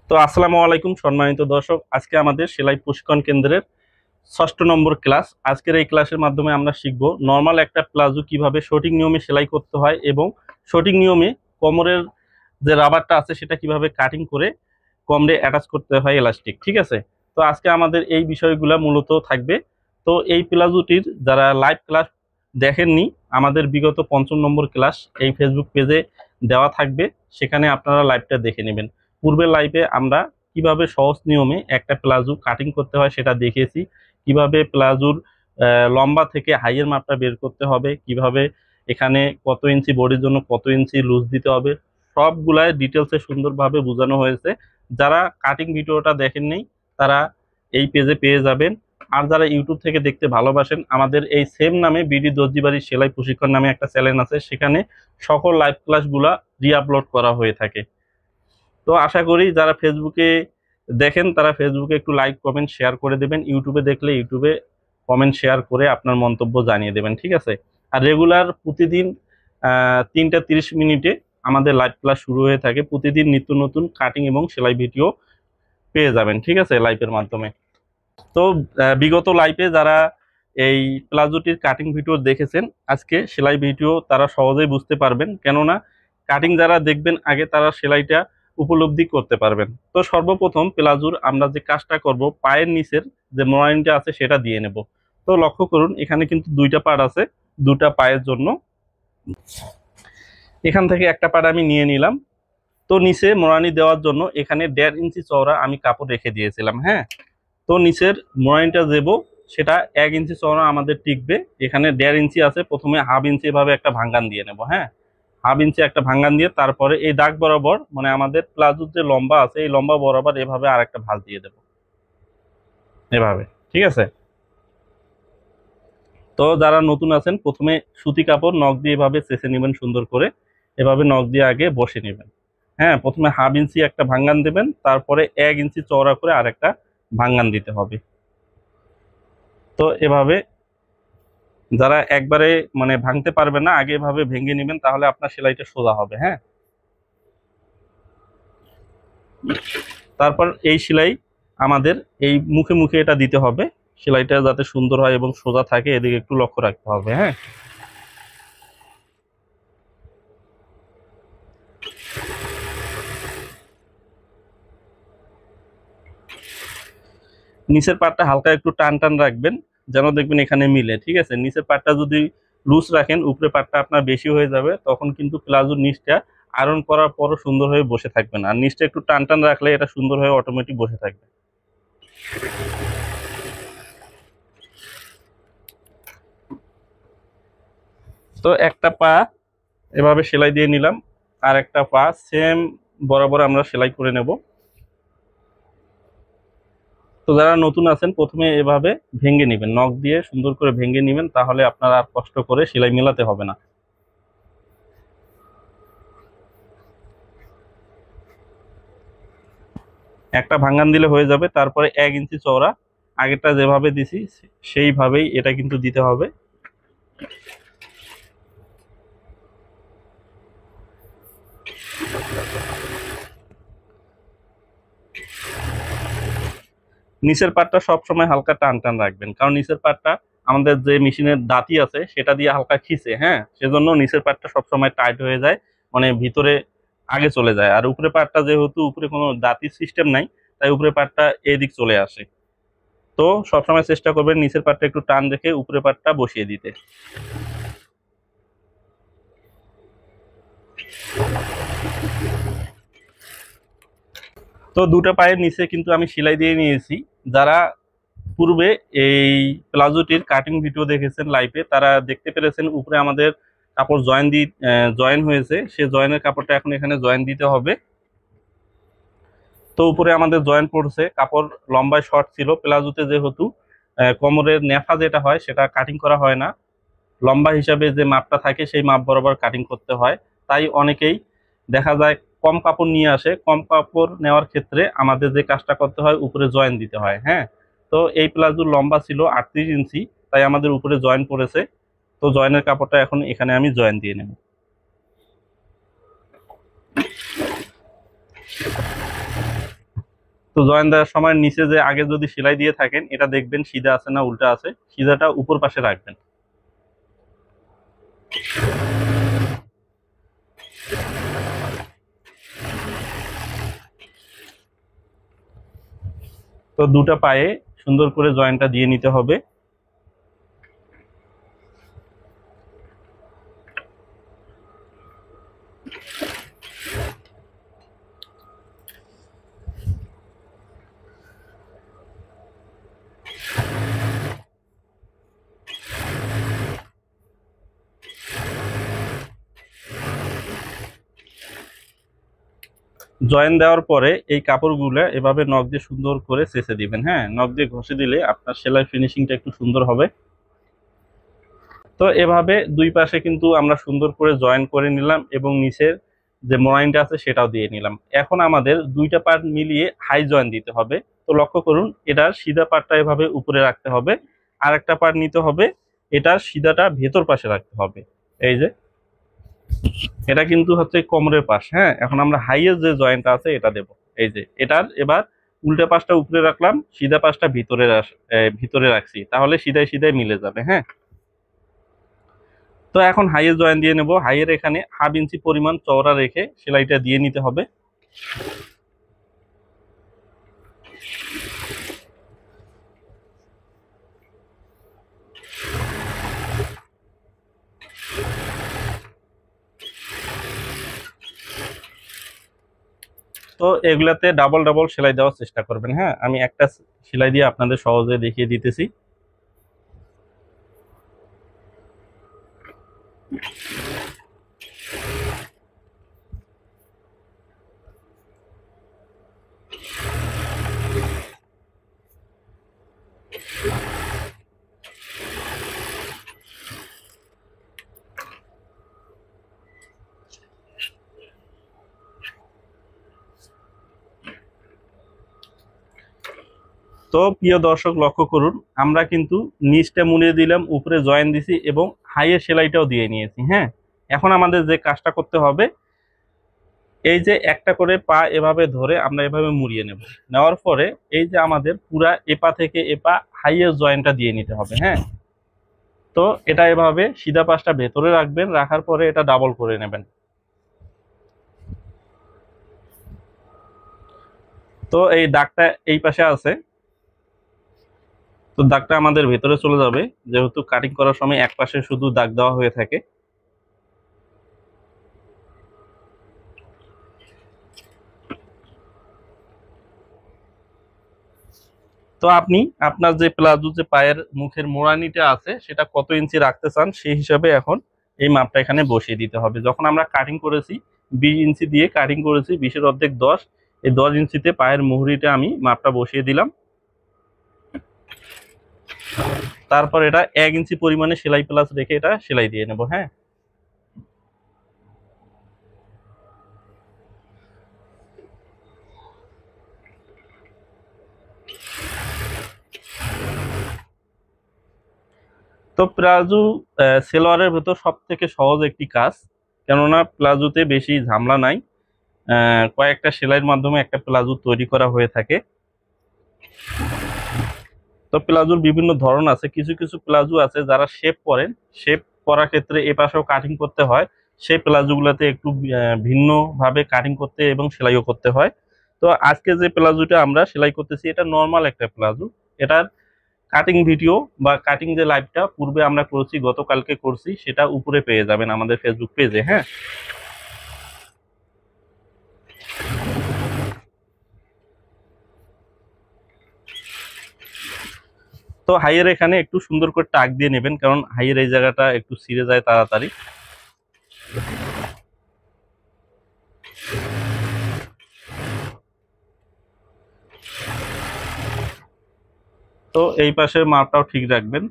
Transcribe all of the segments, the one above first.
তো আসসালামু আলাইকুম সম্মানিত দর্শক, আজকে আমাদের সেলাই প্রশিক্ষণ কেন্দ্রের ৬ষ্ঠ নম্বর ক্লাস। আজকের এই ক্লাসের মাধ্যমে আমরা শিখব নর্মাল একটা প্লাজো কিভাবে সঠিক নিয়মে সেলাই করতে হয় এবং সঠিক নিয়মে কোমরের যে রাবারটা আছে সেটা কিভাবে কাটিং করে কোমরে অ্যাটাচ করতে হয় এলাস্টিক। ঠিক আছে, তো আজকে আমাদের এই বিষয়গুলো মূলত থাকবে। তো এই প্লাজোটির যারা লাইভ ক্লাস দেখেননি, আমাদের বিগত ৫ম নম্বর ক্লাস এই ফেসবুক পেজে দেওয়া থাকবে, সেখানে আপনারা লাইভটা দেখে নেবেন। পূর্বের লাইভে আমরা কিভাবে সহজ নিয়মে একটা প্লাজো কাটিং করতে হয় সেটা দেখিয়েছি, কিভাবে প্লাজোর লম্বা থেকে হাইয়ের মাপটা বের করতে হবে, কিভাবে এখানে কত ইঞ্চি বডির জন্য কত ইঞ্চি লুজ দিতে হবে, সবগুলাই ডিটেলসে সুন্দরভাবে বোঝানো হয়েছে। যারা কাটিং ভিডিওটা দেখেননি তারা এই পেজে পেয়ে যাবেন। আর যারা ইউটিউব থেকে দেখতে ভালোবাসেন, আমাদের এই সেম নামে বিডি দর্জিবাড়ি সেলাই প্রশিক্ষণ নামে একটা চ্যানেল আছে, সেখানে সকল লাইভ ক্লাসগুলা রিআপলোড করা হয়ে থাকে। তো আশা করি যারা ফেসবুকে দেখেন তারা ফেসবুকে একটু লাইক কমেন্ট শেয়ার করে দেবেন, ইউটিউবে দেখলে ইউটিউবে কমেন্ট শেয়ার করে আপনার মন্তব্য জানিয়ে দেবেন। ঠিক আছে, আর রেগুলার প্রতিদিন 3টা 30 মিনিটে আমাদের লাইভ ক্লাস শুরু হয়ে থাকে। প্রতিদিন নিত্য নতুন কাটিং এবং সেলাই ভিডিও পেয়ে যাবেন, ঠিক আছে, লাইভের মাধ্যমে। তো বিগত লাইভে যারা এই প্লাজোটির কাটিং ভিডিও দেখেছেন, আজকে সেলাই ভিডিও তারা সহজেই বুঝতে পারবেন, কেননা কাটিং যারা দেখবেন আগে তারা সেলাইটা উপলব্ধি করতে পারবেন। তো সর্বপ্রথম প্লাজোর আমরা যে কাজটা করব, পায়ের নিচের যে মোড়ানিটা আছে সেটা দিয়ে নেব। তো লক্ষ্য করুন, এখানে কিন্তু দুইটা পার্ট আছে, দুটা পায়ের জন্য। এখান থেকে একটা পার্ট আমি নিয়ে নিলাম। তো নিচে মোড়ানি দেওয়ার জন্য এখানে 1.5 ইঞ্চি চওড়া আমি কাপড় রেখে দিয়েছিলাম। হ্যাঁ, তো নিচের মোড়ানিটা দেবো, সেটা 1 ইঞ্চি চওড়া আমাদের টিকবে। এখানে 1.5 ইঞ্চি আছে, প্রথমে হাফ ইঞ্চি এভাবে একটা ভাঙ্গান দিয়ে নেব। হ্যাঁ, হাফ ইঞ্চি একটা ভাঙ্গান দিয়ে তারপরে এই দাগ বরাবর, মানে আমাদের প্লাজোর যে লম্বা আছে এই লম্বা বরাবর এভাবে আর একটা ভাঁজ দিয়ে দেব, এভাবে। ঠিক আছে, তো যারা নতুন আছেন প্রথমে সুতি কাপড় নখ দিয়ে এভাবে চেঁচে নেবেন সুন্দর করে, এভাবে নখ দিয়ে আগে বসে নেবেন। হ্যাঁ, প্রথমে হাফ ইঞ্চি একটা ভাঙ্গান দেবেন, তারপরে 1 ইঞ্চি চওড়া করে আরেকটা ভাঙ্গান দিতে হবে। তো এভাবে যারা একবারে মানে ভাঙতে পারবে না, আগে এভাবে ভেঙে নেবেন, তাহলে আপনার সেলাইটা সোজা হবে। হ্যাঁ, তারপর এই সেলাই আমাদের এই মুখে মুখে এটা দিতে হবে, সেলাইটা যাতে সুন্দর হয় এবং সোজা থাকে এদিকে একটু লক্ষ্য রাখতে হবে। হ্যাঁ, নিচের পাটটা হালকা একটু টান টান রাখবেন, যেন দেখবেন এখানে মিলে। ঠিক আছে, নিচের পাটটা যদি লুজ রাখেন, উপরে পাটটা আপনার বেশি হয়ে যাবে, তখন কিন্তু প্লাজোর নিচটা আয়রন করার পরও সুন্দর হয়ে বসে থাকবে না। আর নিচটা একটু টান টান রাখলে এটা সুন্দর হয়ে অটোমেটিক বসে থাকবে। তো একটা পা এভাবে সেলাই দিয়ে নিলাম, আর একটা পা সেম বরাবর আমরা সেলাই করে নেব। তো যারা নতুন আছেন প্রথমে এভাবে ভেঙে নেবেন, নখ দিয়ে সুন্দর করে ভেঙে নেবেন, তাহলে আপনার আর কষ্ট করে সেলাই মেলাতে হবে না। একটা ভাঙান দিলে হয়ে যাবে। তারপরে 1 ইঞ্চি চওড়া আগেরটা যেভাবে দিছি সেইভাবেই এটা কিন্তু দিতে হবে। নিচের পাটটা সবসময় হালকা টান টান রাখবেন, কারণ নিচের পাটটা আমাদের যে মেশিনের দাঁতি আছে সেটা দিয়ে হালকা খিচে। হ্যাঁ, সেজন্য নিচের পাটটা সবসময় টাইট হয়ে যায়, মানে ভিতরে আগে চলে যায়। আর উপরে পাটটা যেহেতু উপরে কোনো দাঁতির সিস্টেম নাই, তাই উপরে পাটটা এদিক চলে আসে। তো সবসময় চেষ্টা করবেন নিচের পাটটা একটু টান রেখে উপরে পাটটা বসিয়ে দিতে। তো দুটো পায়ের নিচে কিন্তু আমি সেলাই দিয়ে নিয়েছি। যারা পূর্বে এই প্লাজোটির কাটিং ভিডিও দেখেছেন লাইভে, তারা দেখতে পেরেছেন উপরে আমাদের কাপড় জয়েন হয়েছে, সে জয়েনের কাপড়টা এখন এখানে জয়েন দিতে হবে। তো উপরে আমাদের জয়েন পড়ছে, কাপড় লম্বায় শর্ট ছিল। প্লাজোতে যেহেতু কোমরের নেফা যেটা হয় সেটা কাটিং করা হয় না, লম্বা হিসাবে যে মাপটা থাকে সেই মাপ বরাবর কাটিং করতে হয়। তাই অনেকেই দেখা যায় কম কাপড় নিয়ে আসে। কম কাপড় নেওয়ার ক্ষেত্রে আমাদের যে কাজটা করতে হয়, উপরে জয়েন দিতে হয়। হ্যাঁ, তো এই প্লাজোর লম্বা ছিল 38 ইঞ্চি, তাই আমাদের উপরে জয়েন পড়েছে। তো জয়েনের কাপড়টা এখন এখানে আমি জয়েন দিয়ে নেব। তো জয়েন দেওয়ার সময় নিচে যে আগে যদি সেলাই দিয়ে থাকেন এটা দেখবেন সিধা আছে না উল্টা আছে, সিধাটা উপর পাশে রাখবেন। তো দুটো পায়ে সুন্দর করে জয়েন্টটা দিয়ে নিতে হবে। জয়েন দেওয়ার পরে এই কাপড়গুলো এভাবে নখ দিয়ে সুন্দর করে চেঁচে দিবেন। হ্যাঁ, নখ দিয়ে ঘষে দিলে আপনার সেলাই ফিনিশিংটা একটু সুন্দর হবে। তো এভাবে দুই পাশে কিন্তু আমরা সুন্দর করে জয়েন করে নিলাম এবং নিচের যে মোড়াইনটা আছে সেটাও দিয়ে নিলাম। এখন আমাদের দুইটা পার্ট মিলিয়ে হাই জয়েন দিতে হবে। তো লক্ষ্য করুন, এটার সিধা পার্টটা এভাবে উপরে রাখতে হবে, আর একটা পার্ট নিতে হবে, এটার সিধাটা ভেতর পাশে রাখতে হবে। এই যে এটা কিন্তু হচ্ছে কোমরের পাশ। হ্যাঁ, এখন আমরা হাইয়েস্ট যে জয়েন্টটা আছে এটা দেব। এই যে এটার এবার উল্টা পাশটা উপরে রাখলাম, সিধা পাশটা ভিতরে রাখছি, তাহলে সিধাই সিধাই মিলে যাবে। হ্যাঁ, তো এখন হাইয়ের জয়েন দিয়ে নেব। হাইয়ের এখানে 1/2 ইঞ্চি পরিমাণ চওড়া রেখে সেলাইটা দিয়ে নিতে হবে। তো এগুলাতে ডাবল ডাবল সেলাই দেওয়ার চেষ্টা করবেন। হ্যাঁ, আমি একটা সেলাই দিয়ে আপনাদের সহজে দেখিয়ে দিতেছি। তো প্রিয় দর্শক লক্ষ্য করুন, আমরা কিন্তু নিচটা মুড়িয়ে দিলাম, উপরে জয়েন দিছি এবং হাইয়ের সেলাইটাও দিয়ে নিয়েছি। হ্যাঁ, এখন আমাদের যে কাজটা করতে হবে, এই যে একটা করে পা এভাবে ধরে আমরা এভাবে মুড়িয়ে নেব। নেওয়ার পরে এই যে আমাদের পুরা এপা থেকে এপা হাইয়ের জয়েন্টটা দিয়ে নিতে হবে। হ্যাঁ, তো এটা এভাবে সিধা পাশটা ভেতরে রাখবেন, রাখার পরে এটা ডাবল করে নেবেন। তো এই দাগটা এই পাশে আছে, তো দাগটা আমাদের ভেতরে চলে যাবে, যেহেতু কাটিং করার সময় এক পাশে শুধু দাগ দেওয়া হয়ে থাকে। তো আপনি আপনার যে প্লাজো যে পায়ের মুখের মোড়ানিটা আছে সেটা কত ইঞ্চি রাখতে চান সেই হিসাবে এখন এই মাপটা এখানে বসিয়ে দিতে হবে। যখন আমরা কাটিং করেছি 20 ইঞ্চি দিয়ে কাটিং করেছি, 20-এর অর্ধেক 10, এই 10 ইঞ্চিতে পায়ের মুহুরিটা আমি মাপটা বসিয়ে দিলাম। তারপর এটা 1 ইঞ্চি পরিমাণে সেলাই প্লাস রেখে এটা সেলাই দিয়ে নেব। হ্যাঁ, তো প্লাজো সেলোয়ারের ভেতর সব থেকে সহজ একটি কাজ, কেননা প্লাজোতে বেশি ঝামেলা নাই। কয়েকটা সেলাইয়ের মাধ্যমে একটা প্লাজো তৈরি করা হয়ে থাকে। তো প্লাজোর বিভিন্ন ধরন আছে, কিছু কিছু প্লাজো আছে যারা শেপ করেন, শেপ করার ক্ষেত্রে এ পাশেও কাটিং করতে হয়, সেই প্লাজোগুলোতে একটু ভিন্ন ভাবে কাটিং করতে এবং সেলাইও করতে হয়। তো আজকে যে প্লাজোটা আমরা সেলাই করতেছি এটা নর্মাল একটা প্লাজো। এটার কাটিং ভিডিও বা কাটিং যে লাইভটা পূর্বে আমরা করছি, গতকালকে করছি, সেটা উপরে পেয়ে যাবেন আমাদের ফেসবুক পেজে। হ্যাঁ, তো হাইয়ের এখানে একটু সুন্দর করে টাক দিয়ে নেবেন, কারণ হাইয়ের এই জায়গাটা একটু ছিঁড়ে যায় তাড়াতাড়ি। তো এই পাশের মাপটাও ঠিক রাখবেন।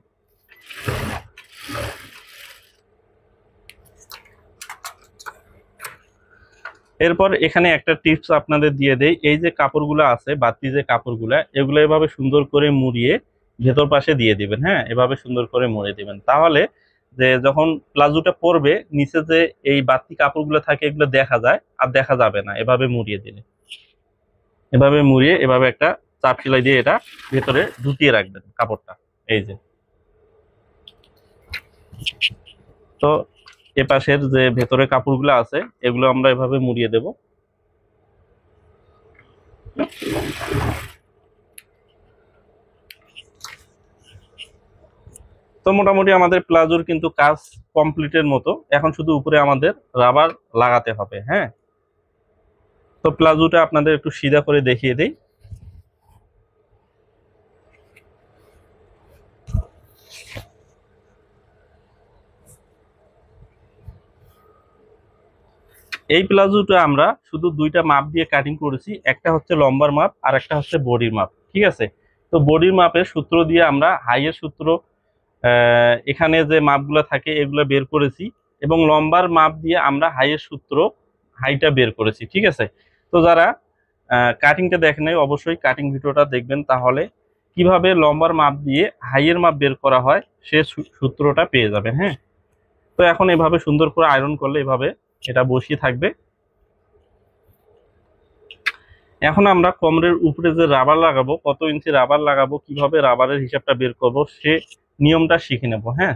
এরপর এখানে একটা টিপস আপনাদের দিয়ে দেই, এই যে কাপড়গুলো আছে বাড়তি যে কাপড়গুলা, এগুলো এভাবে সুন্দর করে মুড়িয়ে ভেতর পাশে দিয়ে দিবেন। হ্যাঁ, এভাবে সুন্দর করে মুড়ে দিবেন, তাহলে যে যখন প্লাজোটা পরবে নিচে যে এই বাড়তি কাপড়গুলো থাকে এগুলো দেখা যায় আর দেখা যাবে না এভাবে মুড়িয়ে দিলে। এভাবে মুড়িয়ে এভাবে একটা চাপ সেলাই দিয়ে এটা ভেতরে ঢুকিয়ে রাখবেন কাপড়টা। এই যে, তো এ পাশের যে ভেতরে কাপড়গুলো আছে এগুলো আমরা এভাবে মুড়িয়ে দেব। তো মোটামুটি আমাদের প্লাজোর কিন্তু কাজ কমপ্লিটের মতো, এখন শুধু উপরে আমাদের রাবার লাগাতে হবে। হ্যাঁ, তো প্লাজোটা আপনাদের একটু সিধা করে দেখিয়ে দেই। এই প্লাজোটা আমরা শুধু দুইটা মাপ দিয়ে কাটিং করেছি, একটা হচ্ছে লম্বার মাপ আর একটা হচ্ছে বডির মাপ। ঠিক আছে, তো বডির মাপের সূত্র দিয়ে আমরা হাইয়ের সূত্র এখানে যে মাপগুলো থাকে এগুলো বের করেছি, এবং লম্বার মাপ দিয়ে আমরা হাইয়ের সূত্র হাইটা বের করেছি। ঠিক আছে, তো যারা কাটিংটা দেখেন নাই অবশ্যই কাটিং ভিডিওটা দেখবেন, তাহলে কিভাবে লম্বার মাপ দিয়ে হাইয়ের মাপ বের করা হয় সে সূত্রটা পেয়ে যাবেন। হ্যাঁ, তো এখন এভাবে সুন্দর করে আয়রন করলে এভাবে এটা বসিয়ে থাকবে। এখন আমরা কোমরের উপরে যে রাবার লাগাবো, কত ইঞ্চি রাবার লাগাবো, কিভাবে রাবারের হিসাবটা বের করব সে নিয়মটা শিখে নেব। হ্যাঁ,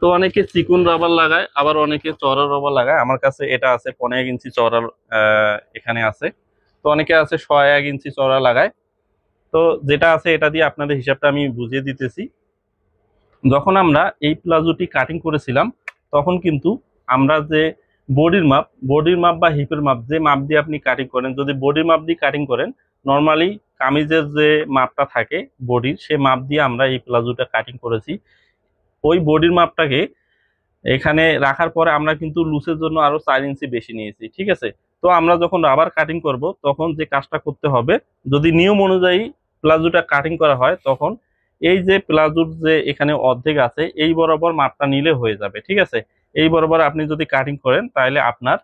তো অনেকে চিকন রাবার লাগায়, আবার অনেকে চওড়া রাবার লাগায়। আমার কাছে এটা আছে 15 ইঞ্চি চওড়া, এখানে আছে। তো অনেকে আছে 1.5 ইঞ্চি চওড়া লাগায়। তো যেটা আছে এটা দিয়ে আপনাদের হিসাবটা আমি বুঝিয়ে দিতেছি। যখন আমরা এই প্লাজোটি কাটিং করেছিলাম তখন কিন্তু আমরা যে বডির মাপ বা হিপের মাপ, যে মাপ দিয়ে আপনি কাটিং করেন, যদি বডির মাপ দিয়ে কাটিং করেন, নর্মালি কামিজের যে মাপটা থাকে বডির, সে মাপ দিয়ে আমরা এই প্লাজোটা কাটিং করেছি। ওই বডির মাপটাকে এখানে রাখার পরে আমরা কিন্তু লুসের জন্য আরো 4 ইঞ্চি বেশি নিয়েছি। ঠিক আছে, তো আমরা যখন রাবার কাটিং করব তখন যে কাজটা করতে হবে, যদি নিয়ম অনুযায়ী প্লাজোটা কাটিং করা হয় তখন এই যে প্লাজোর যে এখানে অর্ধেক আছে এই বরাবর মাপটা নিলে হয়ে যাবে। ঠিক আছে, এই বরাবর আপনি যদি কাটিং করেন তাহলে আপনার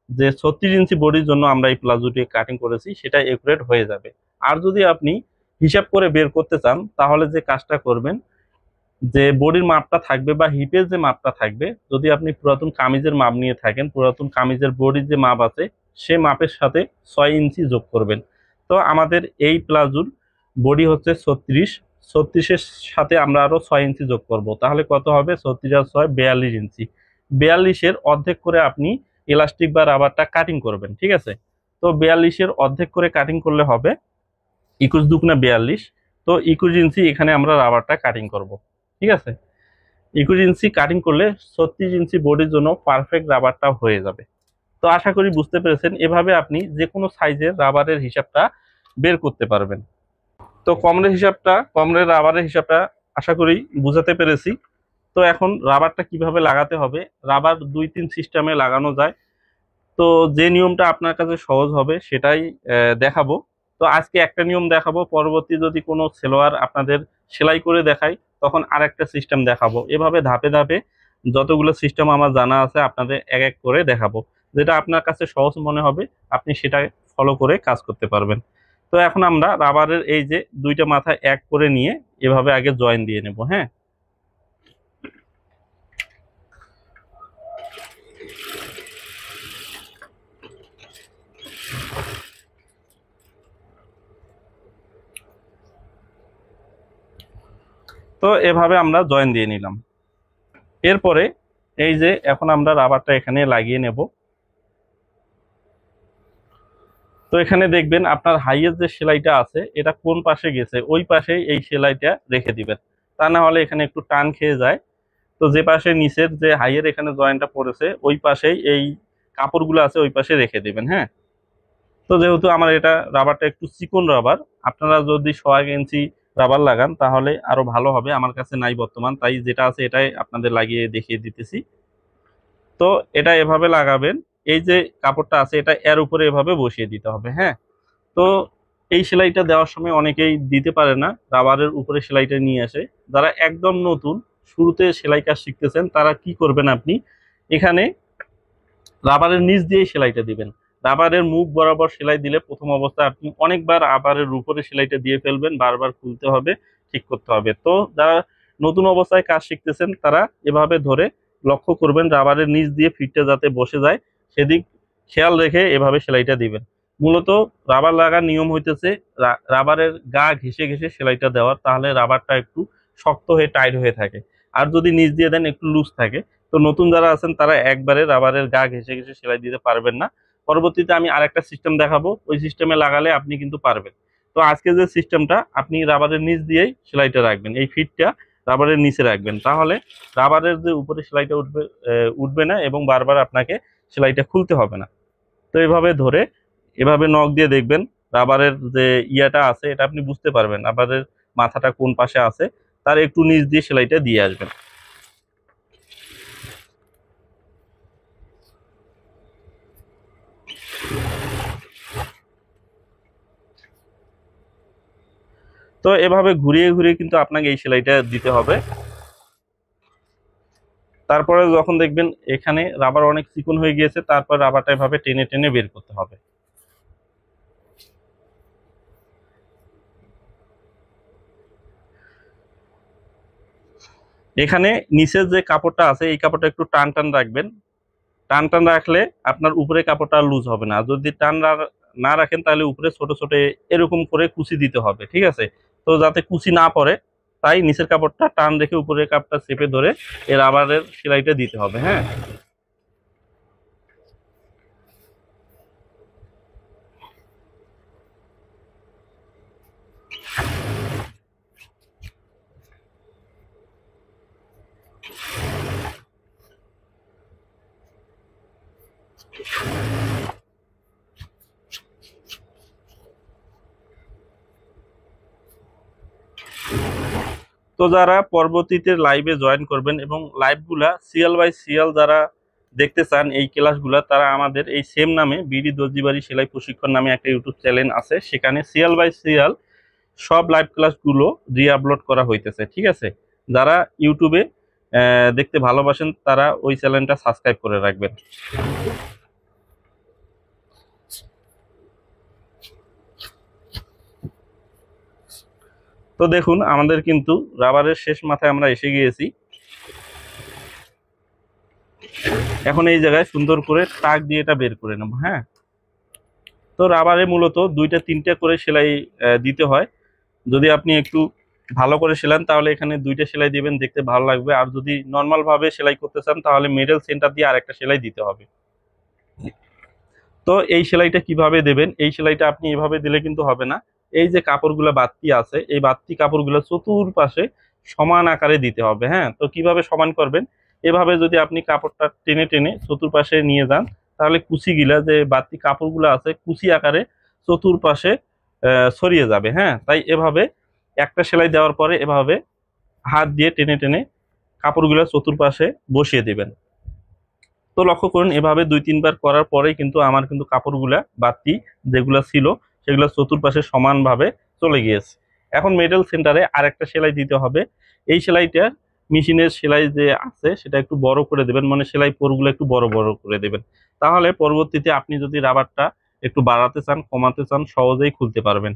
যে 36 ইঞ্চি বডির জন্য আমরা এই প্লাজোটি কাটিং করেছি সেটা একুরেট হয়ে যাবে। আর যদি আপনি হিসাব করে বের করতে চান তাহলে যে কাজটা করবেন, যে বডির মাপটা থাকবে বা হিপের যে মাপটা থাকবে, যদি আপনি পুরাতন কামিজের মাপ নিয়ে থাকেন, পুরাতন কামিজের বডির যে মাপ আছে সে মাপের সাথে 6 ইঞ্চি যোগ করবেন। তো আমাদের এই প্লাজোর বডি হচ্ছে 36, 36-এর সাথে আমরা আরো 6 ইঞ্চি যোগ করব, তাহলে কত হবে? 36 আর 6 42 ইঞ্চি। 42-এর অর্ধেক করে আপনি ইলাস্টিক বা রাবারটা কাটিং করবেন। ঠিক আছে, তো 42-এর অর্ধেক করে কাটিং করলে হবে 21 × 42, তো 21 ইঞ্চি এখানে আমরা রাবারটা কাটিং করব। ঠিক আছে, 21 ইঞ্চি কাটিং করলে 36 ইঞ্চি বডির জন্য পারফেক্ট রাবারটা হয়ে যাবে। তো আশা করি বুঝতে পেরেছেন, এভাবে আপনি যে কোনো সাইজের রাবারের হিসাবটা বের করতে পারবেন। তো কমরের রাবারের হিসাবটা আশা করি বুঝাতে পেরেছি। তো এখন রাবারটা কিভাবে লাগাতে হবে, রাবার 2-3 সিস্টেমে লাগানো যায়। তো যে নিয়মটা আপনার কাছে সহজ হবে সেটাই দেখাবো। তো আজকে একটা নিয়ম দেখাবো, পরবর্তী যদি কোনো সেলোয়ার আপনাদের সেলাই করে দেখাই তখন আরেকটা সিস্টেম দেখাবো। এভাবে ধাপে ধাপে যতগুলো সিস্টেম আমার জানা আছে আপনাদের এক এক করে দেখাবো, যেটা আপনার কাছে সহজ মনে হবে আপনি সেটা ফলো করে কাজ করতে পারবেন। তো এখন আমরা রাবারের এই যে দুইটা মাথা এক করে নিয়ে এভাবে আগে জয়েন দিয়ে নেব। হ্যাঁ, তো এভাবে আমরা জয়েন দিয়ে নিলাম। এরপরে এই যে এখন আমরা রাবারটা এখানে লাগিয়ে নেব। তো এখানে দেখবেন আপনার হাইয়ের যে সেলাইটা আছে এটা কোন পাশে গেছে ওই পাশেই এই সেলাইটা রেখে দিবেন, তা না হলে এখানে একটু টান খেয়ে যায়। তো যে পাশে নিচের যে হাইয়ের এখানে জয়েন্টটা পড়েছে ওই পাশেই এই কাপড়গুলো আছে ওই পাশে রেখে দিবেন। হ্যাঁ, তো যেহেতু আমার এটা রাবারটা একটু চিকন রাবার, আপনারা যদি 1.5 ইঞ্চি রাবার লাগান তাহলে আরো ভালো হবে। আমার কাছে নাই বর্তমান, তাই যেটা আছে এটাই আপনাদের লাগিয়ে দেখিয়ে দিতেছি। তো এটা এভাবে লাগাবেন, এই যে কাপড়টা আছে এটা এর উপরে এভাবে বসিয়ে দিতে হবে। হ্যাঁ, তো এই সেলাইটা দেওয়ার সময় অনেকেই দিতে পারে না, রাবারের উপরে সেলাইটা নিয়ে আসে। যারা একদম নতুন শুরুতে সেলাই কাজ শিখতেছেন তারা কি করবেন, আপনি এখানে রাবারের নিচ দিয়ে সেলাইটা দিবেন। রাবারের মুখ বরাবর সেলাই দিলে প্রথম অবস্থায় আপনি অনেকবার রাবারের উপরে সেলাইটা দিয়ে ফেলবেন, বারবার খুলতে হবে, ঠিক করতে হবে। তো যারা নতুন অবস্থায় কাজ শিখতেছেন তারা এভাবে ধরে লক্ষ্য করবেন রাবারের নিচ দিয়ে ফিটটা যাতে বসে যায় সেদিক খেয়াল রেখে এভাবে সেলাইটা দিবেন। মূলত রাবার লাগার নিয়ম হইতেছে রাবারের গা ঘেঁষে ঘেঁষে সেলাইটা দেওয়ার, তাহলে রাবারটা একটু শক্ত হয়ে টাইট হয়ে থাকে। আর যদি নিচ দিয়ে দেন একটু লুজ থাকে। তো নতুন যারা আছেন তারা একবারে রাবারের গা ঘেঁষে ঘেঁষে সেলাই দিতে পারবেন না। পরবর্তীতে আমি আরেকটা সিস্টেম দেখাবো, ওই সিস্টেমে লাগালে আপনি কিন্তু পারবেন। তো আজকে যে সিস্টেমটা, আপনি রাবারের নিচ দিয়েই সেলাইটা রাখবেন, এই ফিটটা রাবারের নিচে রাখবেন, তাহলে রাবারের যে উপরে সেলাইটা উঠবে না এবং বারবার আপনাকে সেলাইটা খুলতে হবে না। তো এভাবে ধরে এভাবে নখ দিয়ে দেখবেন রাবারের যে ইয়াটা আছে এটা আপনি বুঝতে পারবেন, রাবারের মাথাটা কোন পাশে আছে, তার একটু নিচ দিয়ে সেলাইটা দিয়ে আসবেন। তো এভাবে ঘুরিয়ে ঘুরিয়ে কিন্তু আপনাকে এই সেলাইটা দিতে হবে। তারপরে যখন দেখবেন এখানে রাবার অনেক চিকন হয়ে গিয়েছে, তারপর রাবারটা এভাবে টেনে টেনে বের করতে হবে। এখানে নিচের যে কাপড়টা আছে এই কাপড়টা একটু টান টান রাখবেন। টান টান রাখলে আপনার উপরে কাপড়টা লুজ হবে না। যদি না রাখেন তাহলে উপরে ছোট ছোট এরকম করে কুচি দিতে হবে, ঠিক আছে? তো যাতে কুচি না পড়ে তাই নিচের কাপড়টা টান রেখে উপরের কাপড়টা চেপে ধরে এর রাবারের সেলাইটা দিতে হবে। হ্যাঁ, তো যারা পরবর্তীতে লাইভে জয়েন করবেন এবং লাইভগুলা সিরিয়াল বাই সিরিয়াল যারা দেখতে চান এই ক্লাসগুলা, তারা আমাদের এই সেম নামে বিডি দর্জিবাড়ি সেলাই প্রশিক্ষণ নামে একটা ইউটিউব চ্যানেল আছে, সেখানে সিরিয়াল বাই সিরিয়াল সব লাইভ ক্লাসগুলো রি-আপলোড করা হইতেছে, ঠিক আছে? যারা ইউটিউবে দেখতে ভালোবাসেন তারা ওই চ্যানেলটা সাবস্ক্রাইব করে রাখবেন। তো দেখুন আমাদের কিন্তু রাবারের শেষ মাথায় আমরা এসে গিয়েছি। এখন এই জায়গায় সুন্দর করে টাক দিয়ে এটা বের করে নেব। হ্যাঁ, তো রাবারে মূলত দুইটা তিনটা করে সেলাই দিতে হয়। যদি আপনি একটু ভালো করে সেলান তাহলে এখানে দুইটা সেলাই দিবেন, দেখতে ভালো লাগবে। আর যদি নর্মাল ভাবে সেলাই করতে চান তাহলে মিডল সেন্টার দিয়ে আরেকটা সেলাই দিতে হবে। তো এই সেলাইটা কিভাবে দেবেন, এই সেলাইটা আপনি এভাবে দিলে কিন্তু হবে না। এই যে কাপড়গুলো বাড়তি আছে এই বাড়তি কাপড়গুলো চতুর্পাশে সমান আকারে দিতে হবে। হ্যাঁ, তো কিভাবে সমান করবেন, এভাবে যদি আপনি কাপড়টা টেনে টেনে চতুর্পাশে নিয়ে যান তাহলে কুচিগুলা যে বাড়তি কাপড়গুলো আছে কুচি আকারে চতুর্পাশে ছড়িয়ে যাবে। হ্যাঁ, তাই এভাবে একটা সেলাই দেওয়ার পরে এভাবে হাত দিয়ে টেনে টেনে কাপড়গুলো চতুর্পাশে বসিয়ে দিবেন। তো লক্ষ্য করুন এভাবে দুই তিনবার করার পরেই কিন্তু আমার কিন্তু কাপড়গুলা বাড়তি যেগুলো ছিল সেগুলো চতুর্পাশে সমানভাবে চলে গিয়েছে। এখন মিডল সেন্টারে আরেকটা সেলাই দিতে হবে। এই সেলাইটা মেশিনের সেলাই যে আছে সেটা একটু বড় করে দেবেন, মানে সেলাই পোরগুলো একটু বড় বড় করে দেবেন। তাহলে পরবর্তীতে আপনি যদি রাবারটা একটু বাড়াতে চান কমাতে চান সহজেই খুলতে পারবেন।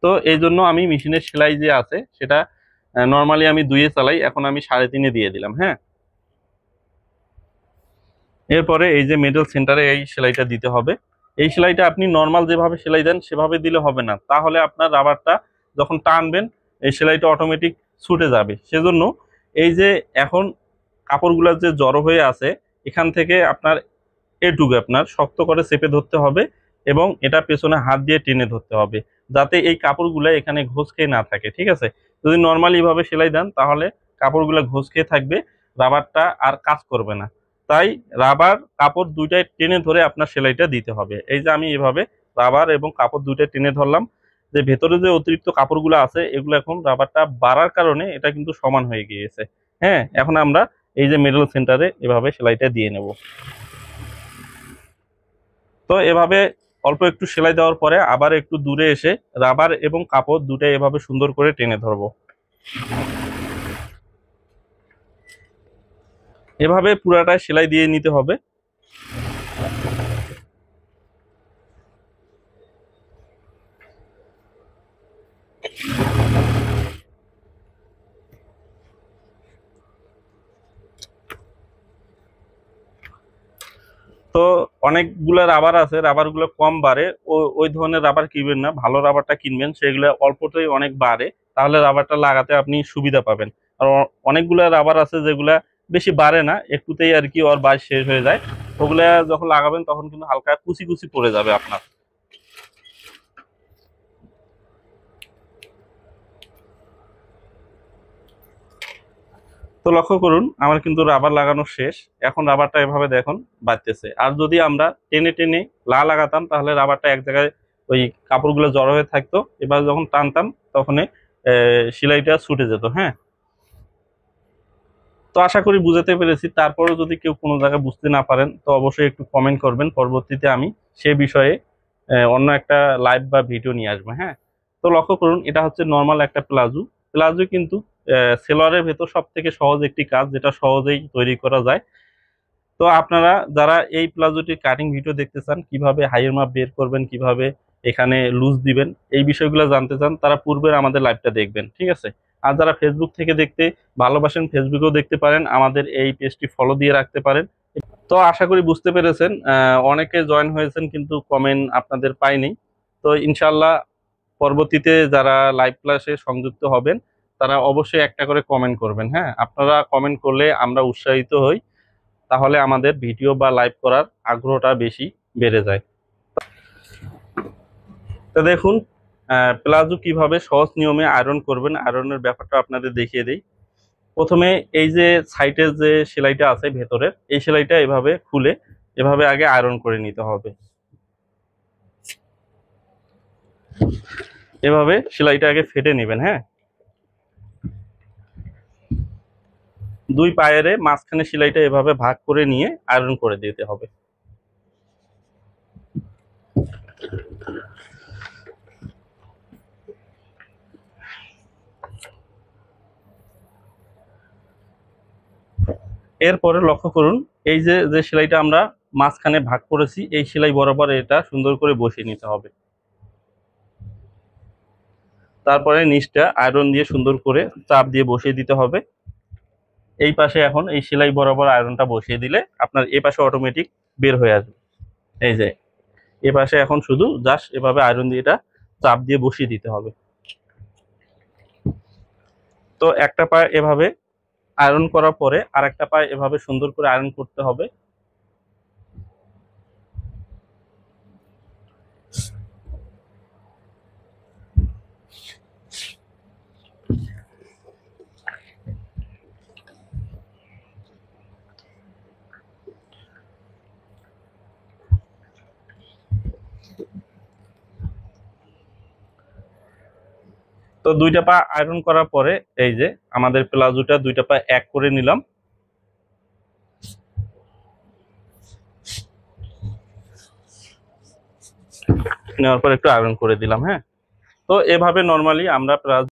তো এই জন্য আমি মেশিনের সেলাই যে আছে সেটা নর্মালি আমি 2-এ চালাই, এখন আমি 3.5-এ দিয়ে দিলাম। হ্যাঁ, এরপরে এই যে মিডল সেন্টারে এই সেলাইটা দিতে হবে। এই সেলাইটা আপনি নর্মাল যেভাবে সেলাই দেন সেভাবে দিলে হবে না, তাহলে আপনার রাবারটা যখন টানবেন এই সেলাইটা অটোমেটিক ছুটে যাবে। সেজন্য এই যে এখন কাপড়গুলো যে জড়ো হয়ে আছে এখান থেকে আপনার এটুকু আপনার শক্ত করে চেপে ধরতে হবে এবং এটা পেছনে হাত দিয়ে টেনে ধরতে হবে যাতে এই কাপড়গুলো এখানে ঘোষ খেয়ে না থাকে, ঠিক আছে? যদি নর্মালি ভাবে সেলাই দেন তাহলে কাপড়গুলো ঘোষ খেয়ে থাকবে, রাবারটা আর কাজ করবে না। তাই রাবার কাপড় দুইটাই টেনে ধরে আপনার সেলাইটা দিতে হবে। এই যে আমি এভাবে রাবার এবং কাপড় দুইটাই টেনে ধরলাম, যে ভেতরে যে অতিরিক্ত কাপড়গুলো আছে এগুলো এখন রাবারটা বাড়ার কারণে এটা কিন্তু সমান হয়ে গিয়েছে। হ্যাঁ, এখন আমরা এই যে মিডল সেন্টারে এভাবে সেলাইটা দিয়ে নেব। তো এভাবে অল্প একটু সেলাই দেওয়ার পরে আবার একটু দূরে এসে রাবার এবং কাপড় দুটাই এভাবে সুন্দর করে টেনে ধরবো। এভাবে পুরাটা সেলাই দিয়ে নিতে হবে। তো অনেকগুলো রাবার আছে, রাবারগুলো কম বাড়ে, ওই ধরনের রাবার কিনবেন না, ভালো রাবারটা কিনবেন, সেগুলো অল্পতেই অনেক বাড়ে, তাহলে রাবারটা লাগাতে আপনি সুবিধা পাবেন। আর অনেকগুলো রাবার আছে যেগুলা বেশি বাড়ে না, একটুতেই আর কি ওর বাজ শেষ হয়ে যায়, ওগুলা যখন লাগাবেন তখন কিন্তু হালকা কুচি কুচি পড়ে যাবে আপনার। তো লক্ষ্য করুন আমার কিন্তু রাবার লাগানো শেষ। এখন রাবারটা এভাবে দেখুন বাজতেছে। আর যদি আমরা টেনে টেনে লাগাতাম তাহলে রাবারটা এক জায়গায় ওই কাপড়গুলো জড়ো হয়ে থাকতো, এবার যখন টানতাম তখন সেলাইটা ছুটে যেত। হ্যাঁ, তো আশা করি বুঝাতে পেরেছি। তারপরেও যদি কেউ কোনো জায়গায় বুঝতে না পারেন তো অবশ্যই একটু কমেন্ট করবেন, পরবর্তীতে আমি সে বিষয়ে অন্য একটা লাইভ বা ভিডিও নিয়ে আসবো। হ্যাঁ, তো লক্ষ্য করুন এটা হচ্ছে নর্মাল একটা প্লাজো। প্লাজো কিন্তু সেলোয়ারের ভেতর সব থেকে সহজ একটি কাজ, যেটা সহজেই তৈরি করা যায়। তো আপনারা যারা এই প্লাজোটির কাটিং ভিডিও দেখতে চান, কিভাবে হাইয়ের মাপ বের করবেন, কিভাবে এখানে লুজ দিবেন, এই বিষয়গুলো জানতে চান, তারা পূর্বের আমাদের লাইভটা দেখবেন, ঠিক আছে? আর যারা ফেসবুক থেকে দেখতে ভালোবাসেন ফেসবুকেও দেখতে পারেন, আমাদের এই পেজটি ফলো দিয়ে রাখতে পারেন। তো আশা করি বুঝতে পেরেছেন। অনেকে জয়েন হয়েছেন কিন্তু কমেন্ট আপনাদের পাইনি। তো ইনশাল্লাহ পরবর্তীতে যারা লাইভ ক্লাসে সংযুক্ত হবেন তারা অবশ্যই একটা করে কমেন্ট করবেন। হ্যাঁ, আপনারা কমেন্ট করলে আমরা উৎসাহিত হই, তাহলে আমাদের ভিডিও বা লাইভ করার আগ্রহটা বেশি বেড়ে যায়। তো দেখুন প্লাজো কিভাবে সহজ নিয়মে আয়রন করবেন, আয়রনের ব্যাপারটা আপনাদের দেখিয়ে দিই। প্রথমে এই যে সাইডের যে সেলাইটা আছে ভেতরের, এই সেলাইটা এভাবে খুলে এভাবে আগে আয়রন করে নিতে হবে। এভাবে সেলাইটা আগে ফেটে নেবেন। হ্যাঁ, দুই পায়ের মাঝখানে সেলাইটা এভাবে ভাগ করে নিয়ে আয়রন করে দিতে হবে। এরপরে লক্ষ্য করুন এই যে যে সেলাইটা আমরা মাঝখানে ভাগ করেছি, এই সেলাই বরাবর এটা সুন্দর করে বসিয়ে নিতে হবে। তারপরে নিচটা আয়রন দিয়ে সুন্দর করে চাপ দিয়ে বসিয়ে দিতে হবে। এই পাশে এখন এই সেলাই বরাবর আয়রনটা বসিয়ে দিলে আপনার এ পাশে অটোমেটিক বের হয়ে আসবে। এই যে এ পাশে এখন শুধু জাস্ট এভাবে আয়রন দিয়ে এটা চাপ দিয়ে বসিয়ে দিতে হবে। তো একটা পায়ে এভাবে আয়রন করার পরে আর একটা পায়ে এভাবে সুন্দর করে আয়রন করতে হবে। তো দুইটা পা আয়রন করার পরে এই যে আমাদের প্লাজোটা দুইটা পা এক করে নিলাম। নেওয়ার পর একটু আয়রন করে দিলাম। হ্যাঁ, তো এভাবে নর্মালি আমরা